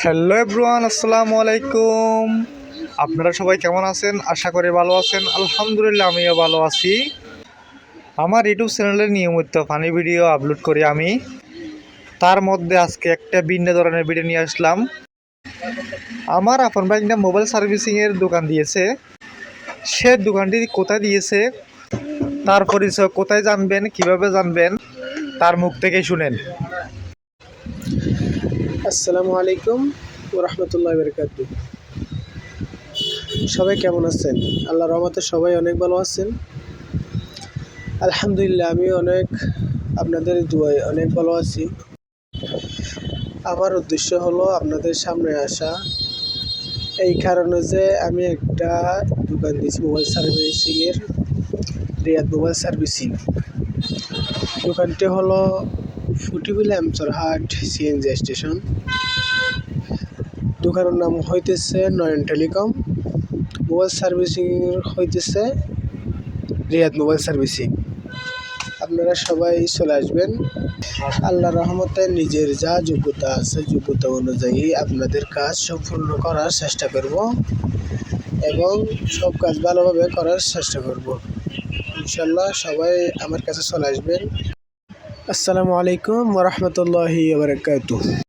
Hello everyone, আসসালামু আলাইকুম। আপনারা সবাই কেমন আছেন? আশা করি ভালো আছেন। আলহামদুলিল্লাহ, আমিও ভালো আছি। আমার ইউটিউব চ্যানেলে নিয়মিত ফানি ভিডিও আপলোড করি আমি। তার মধ্যে আজকে একটা ভিন্ন ধরনের ভিডিও নিয়ে আসলাম। আমার আপন ভাই একটা মোবাইল সার্ভিসিংয়ের দোকান দিয়েছে। সে দোকানটি কোথায় দিয়েছে, তার পরিচয় কোথায় জানবেন, কিভাবে জানবেন, তার মুখ থেকে শুনেন। আসসালামু আলাইকুম ওয়া রাহমাতুল্লাহি ওয়া বারাকাতুহু। সবাই কেমন আছেন? আল্লাহর রহমতে সবাই অনেক ভালো আছেন। আলহামদুলিল্লাহ, আমি আপনাদের দুয়ায় অনেক ভালো আছি। আমার উদ্দেশ্য হলো আপনাদের সামনে আসা এই কারণে যে আমি একটা দোকান দিয়েছি মোবাইল সার্ভিসিংয়ের, রিয়াদ মোবাইল সার্ভিসিং। দোকানটি হলো ফুটিবিল আমচরহাট সিএনজি স্টেশন। দোকানের নাম হইতেছে নয়ন টেলিকম। মোবাইল সার্ভিসিং হইতেছে রিয়াদ মোবাইল সার্ভিসিং। আপনারা সবাই চলে আসবেন। আল্লাহর রহমতে নিজের যা যোগ্যতা আছে, যোগ্যতা অনুযায়ী আপনাদের কাজ সম্পূর্ণ করার চেষ্টা করব এবং সব কাজ ভালোভাবে করার চেষ্টা করব। ইনশাল্লাহ সবাই আমার কাছে চলে আসবেন। আসসালামু আলাইকুম ওয়া রাহমাতুল্লাহি ওয়া বারাকাতুহু।